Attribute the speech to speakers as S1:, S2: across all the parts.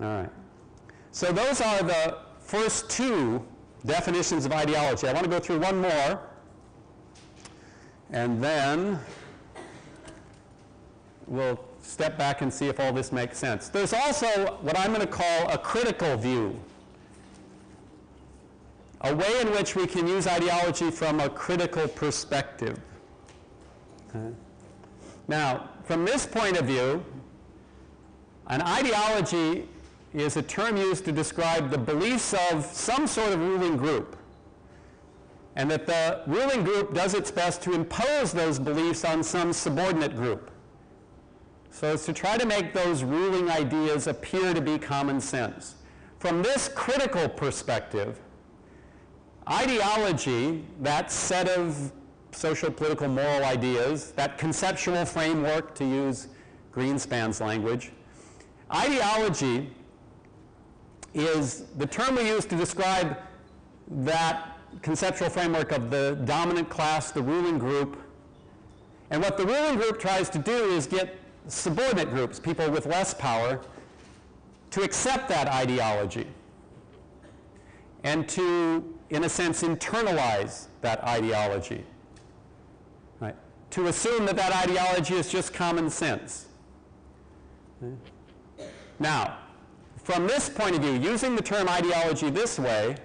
S1: All right. So those are the first two definitions of ideology. I want to go through one more, and then we'll step back and see if all this makes sense. There's also what I'm going to call a critical view, a way in which we can use ideology from a critical perspective. Okay. Now, from this point of view, an ideology is a term used to describe the beliefs of some sort of ruling group, and that the ruling group does its best to impose those beliefs on some subordinate group, so as to try to make those ruling ideas appear to be common sense. From this critical perspective, ideology, that set of social, political, moral ideas, that conceptual framework, to use Greenspan's language, ideology is the term we use to describe that conceptual framework of the dominant class, the ruling group. And what the ruling group tries to do is get subordinate groups, people with less power, to accept that ideology and to, in a sense, internalize that ideology. Right? To assume that that ideology is just common sense. Okay. Now, from this point of view, using the term ideology this way,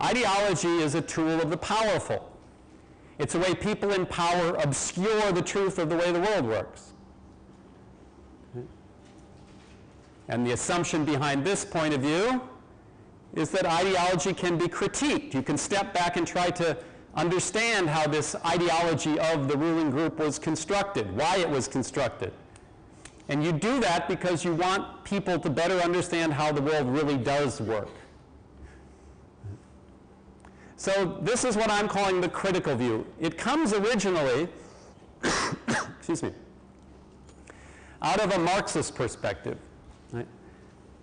S1: ideology is a tool of the powerful. It's a way people in power obscure the truth of the way the world works. Okay. And the assumption behind this point of view is that ideology can be critiqued. You can step back and try to understand how this ideology of the ruling group was constructed, why it was constructed. And you do that because you want people to better understand how the world really does work. So this is what I'm calling the critical view. It comes originally, excuse me, out of a Marxist perspective, right?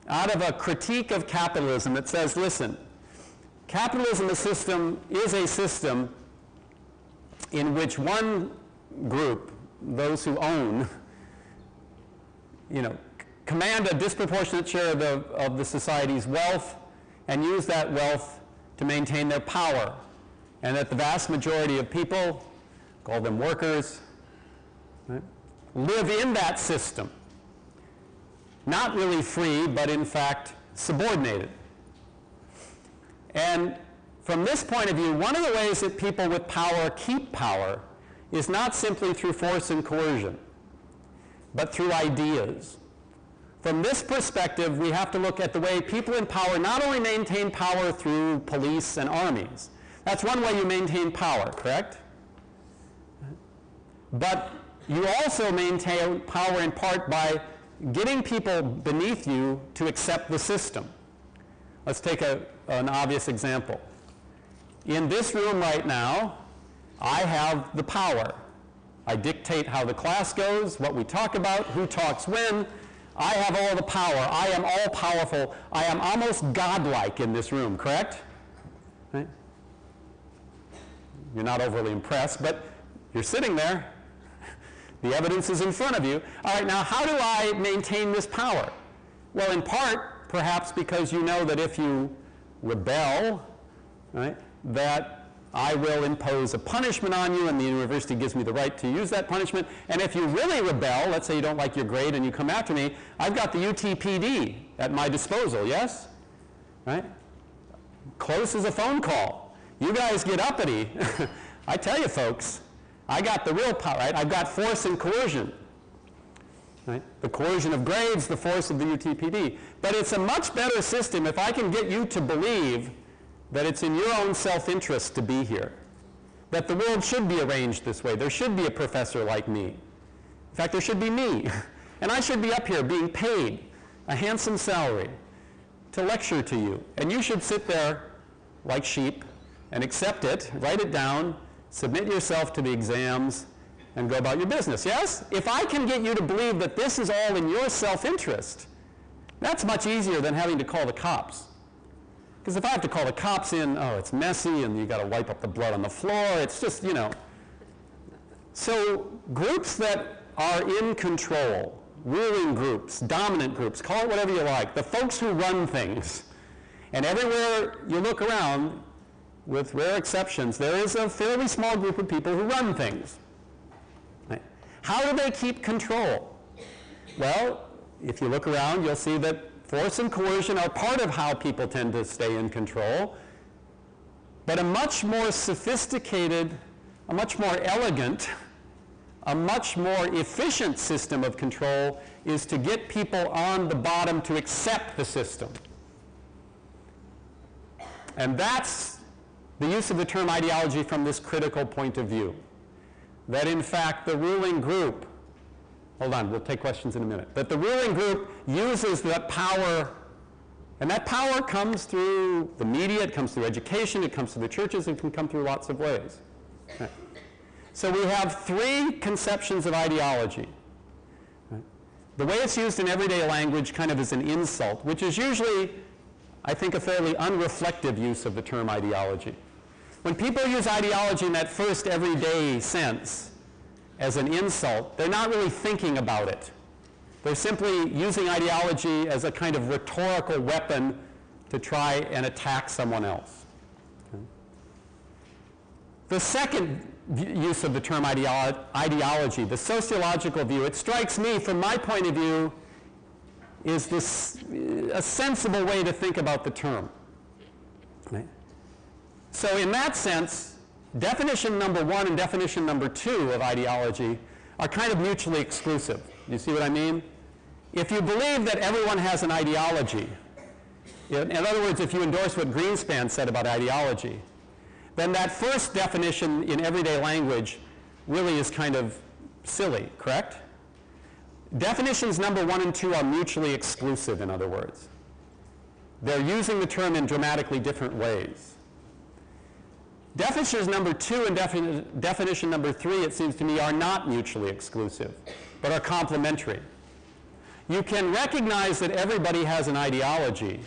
S1: Out of a critique of capitalism that says, listen, capitalism is a system in which one group, those who own, command a disproportionate share of the society's wealth and use that wealth to maintain their power, and that the vast majority of people, call them workers, right, live in that system, not really free, but in fact subordinated. And from this point of view, one of the ways that people with power keep power is not simply through force and coercion, but through ideas. From this perspective, we have to look at the way people in power not only maintain power through police and armies. That's one way you maintain power, correct? But you also maintain power in part by getting people beneath you to accept the system. Let's take an obvious example. In this room right now, I have the power. I dictate how the class goes, what we talk about, who talks when. I have all the power. I am all powerful. I am almost godlike in this room, correct? Right? You're not overly impressed, but you're sitting there. The evidence is in front of you. All right, now how do I maintain this power? Well, in part, perhaps because you know that if you rebel, right, that I will impose a punishment on you, and the university gives me the right to use that punishment. And if you really rebel, let's say you don't like your grade and you come after me, I've got the UTPD at my disposal, yes? Right? Close as a phone call. You guys get uppity. I tell you, folks, I got the real power, right? I've got force and coercion. Right? The coercion of grades, the force of the UTPD. But it's a much better system if I can get you to believe that it's in your own self-interest to be here, that the world should be arranged this way. There should be a professor like me. In fact, there should be me. And I should be up here being paid a handsome salary to lecture to you. And you should sit there like sheep and accept it, write it down, submit yourself to the exams, and go about your business. Yes? If I can get you to believe that this is all in your self-interest, that's much easier than having to call the cops. Because if I have to call the cops in, oh, it's messy, and you got to wipe up the blood on the floor. It's just, So groups that are in control, ruling groups, dominant groups, call it whatever you like, the folks who run things. And everywhere you look around, with rare exceptions, there is a fairly small group of people who run things. Right? How do they keep control? Well, if you look around, you'll see that force and coercion are part of how people tend to stay in control. But a much more sophisticated, a much more elegant, a much more efficient system of control is to get people on the bottom to accept the system. And that's the use of the term ideology from this critical point of view. That in fact the ruling group, hold on, we'll take questions in a minute, that the ruling group uses that power, and that power comes through the media, it comes through education, it comes through the churches, it can come through lots of ways. Right. So we have three conceptions of ideology. Right. The way it's used in everyday language kind of is an insult, which is usually, I think, a fairly unreflective use of the term ideology. When people use ideology in that first everyday sense as an insult, they're not really thinking about it. They're simply using ideology as a kind of rhetorical weapon to try and attack someone else. Okay. The second use of the term ideology, the sociological view, it strikes me from my point of view is this a sensible way to think about the term. Right? So in that sense, definition number one and definition number two of ideology are kind of mutually exclusive. You see what I mean? If you believe that everyone has an ideology, in other words, if you endorse what Greenspan said about ideology, then that first definition in everyday language really is kind of silly, correct? Definitions number one and two are mutually exclusive, in other words. They're using the term in dramatically different ways. Definitions number two and definition number three, it seems to me, are not mutually exclusive, but are complementary. You can recognize that everybody has an ideology,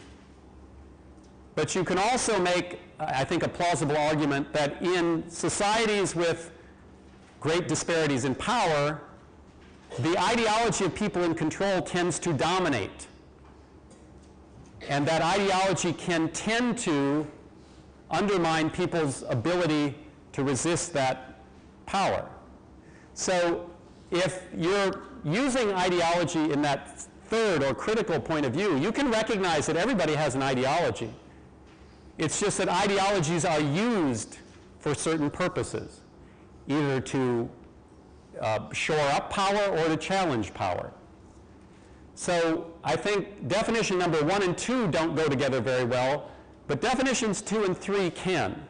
S1: but you can also make, I think, a plausible argument that in societies with great disparities in power, the ideology of people in control tends to dominate. And that ideology can tend to undermine people's ability to resist that power. So if you're using ideology in that third or critical point of view, you can recognize that everybody has an ideology. It's just that ideologies are used for certain purposes, either to shore up power or to challenge power. So I think definition number one and two don't go together very well, but definitions two and three can.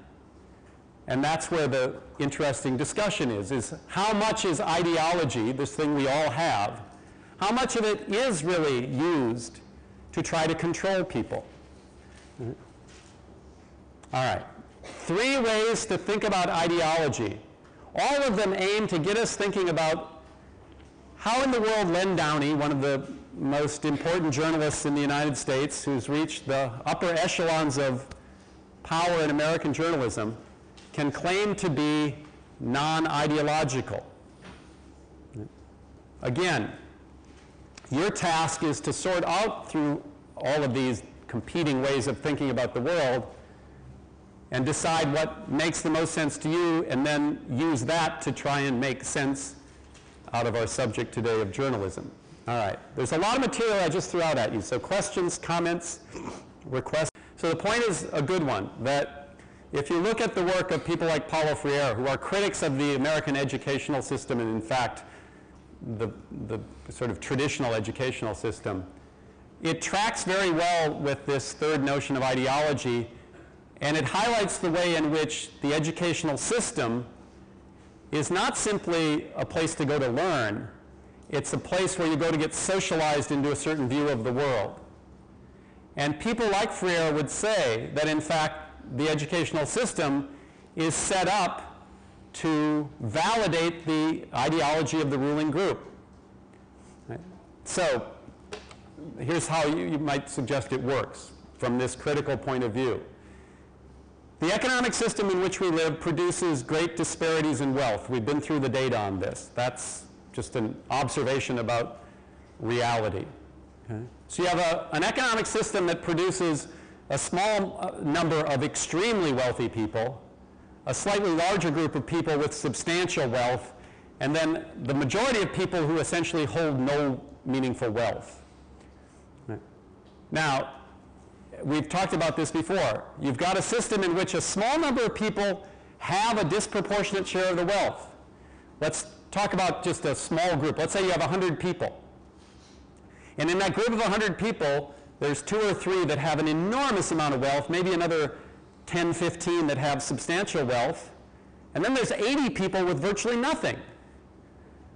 S1: And that's where the interesting discussion is how much is ideology, this thing we all have, how much of it is really used to try to control people? All right, three ways to think about ideology. All of them aim to get us thinking about how in the world Len Downey, one of the most important journalists in the United States who's reached the upper echelons of power in American journalism, can claim to be non-ideological. Again, your task is to sort out through all of these competing ways of thinking about the world and decide what makes the most sense to you, and then use that to try and make sense out of our subject today of journalism. All right, there's a lot of material I just threw out at you, so questions, comments, requests. So the point is a good one, that if you look at the work of people like Paulo Freire, who are critics of the American educational system, and in fact, the sort of traditional educational system, it tracks very well with this third notion of ideology, and it highlights the way in which the educational system is not simply a place to go to learn, it's a place where you go to get socialized into a certain view of the world. And people like Freire would say that in fact the educational system is set up to validate the ideology of the ruling group. Right? So here's how you might suggest it works from this critical point of view. The economic system in which we live produces great disparities in wealth. We've been through the data on this. That's just an observation about reality. Okay? So you have an economic system that produces a small number of extremely wealthy people, a slightly larger group of people with substantial wealth, and then the majority of people who essentially hold no meaningful wealth. Right. Now, we've talked about this before. You've got a system in which a small number of people have a disproportionate share of the wealth. Let's talk about just a small group. Let's say you have 100 people. And in that group of 100 people, there's 2 or 3 that have an enormous amount of wealth, maybe another 10, 15 that have substantial wealth, and then there's 80 people with virtually nothing.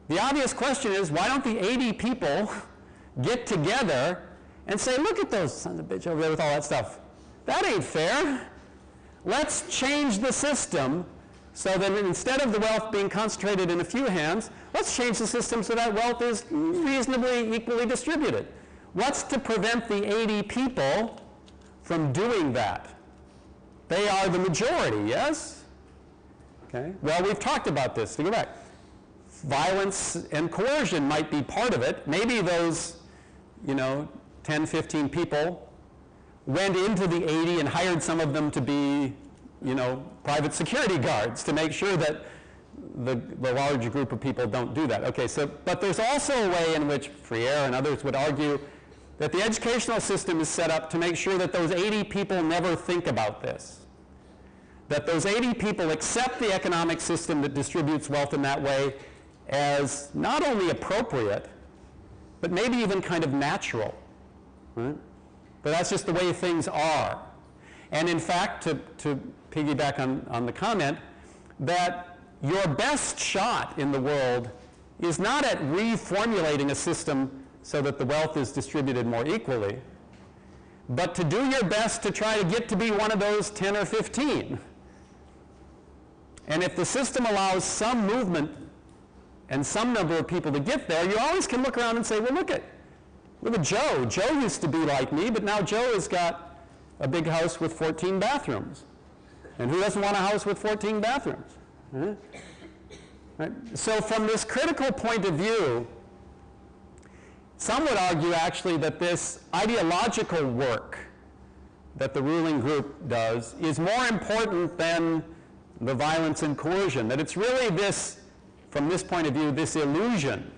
S1: The obvious question is, why don't the 80 people get together and say, look at those sons of a bitch over there with all that stuff. That ain't fair. Let's change the system so that instead of the wealth being concentrated in a few hands, let's change the system so that wealth is reasonably equally distributed. What's to prevent the 80 people from doing that? They are the majority, yes? Okay. Well, we've talked about this. To go back. Violence and coercion might be part of it. Maybe those, 10, 15 people went into the 80 and hired some of them to be, private security guards to make sure that the larger group of people don't do that. Okay, but there's also a way in which Freire and others would argue that the educational system is set up to make sure that those 80 people never think about this. That those 80 people accept the economic system that distributes wealth in that way as not only appropriate, but maybe even kind of natural. Right? But that's just the way things are. And in fact, to piggyback on the comment, that your best shot in the world is not at reformulating a system so that the wealth is distributed more equally, but to do your best to try to get to be one of those 10 or 15. And if the system allows some movement and some number of people to get there, you always can look around and say, well, look at Joe. Joe used to be like me, but now Joe has got a big house with 14 bathrooms. And who doesn't want a house with 14 bathrooms? Right? So from this critical point of view, some would argue actually that this ideological work that the ruling group does is more important than the violence and coercion, that it's really this, from this point of view, this illusion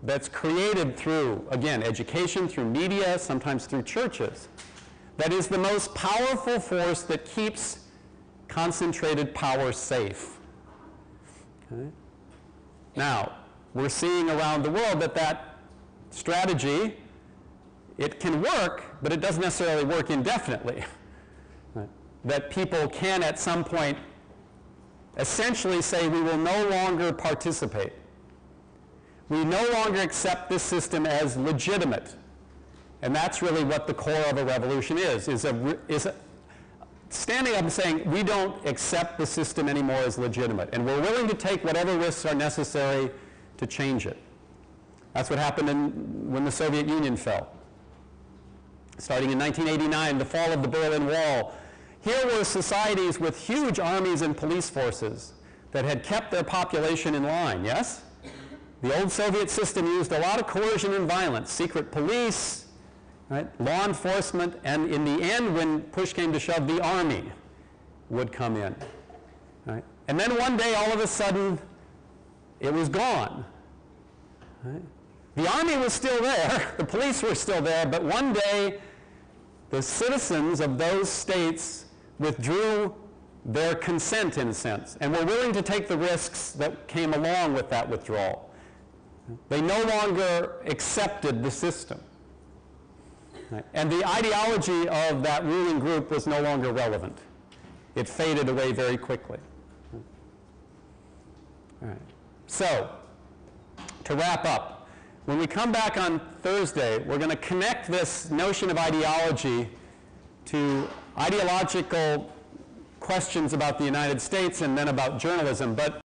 S1: that's created through, again, education, through media, sometimes through churches, that is the most powerful force that keeps concentrated power safe. Okay? Now, we're seeing around the world that strategy, it can work, but it doesn't necessarily work indefinitely. Right? That people can at some point essentially say, we will no longer participate. We no longer accept this system as legitimate. And that's really what the core of a revolution is standing up and saying, we don't accept the system anymore as legitimate, and we're willing to take whatever risks are necessary to change it. That's what happened when the Soviet Union fell. Starting in 1989, the fall of the Berlin Wall. Here were societies with huge armies and police forces that had kept their population in line, yes? The old Soviet system used a lot of coercion and violence, secret police, right, law enforcement, and in the end, when push came to shove, the army would come in. Right? And then one day, all of a sudden, it was gone. Right? The army was still there, the police were still there, but one day, the citizens of those states withdrew their consent, in a sense, and were willing to take the risks that came along with that withdrawal. They no longer accepted the system. Right. And the ideology of that ruling group was no longer relevant. It faded away very quickly. All right. So, to wrap up, when we come back on Thursday, we're going to connect this notion of ideology to ideological questions about the United States and then about journalism. But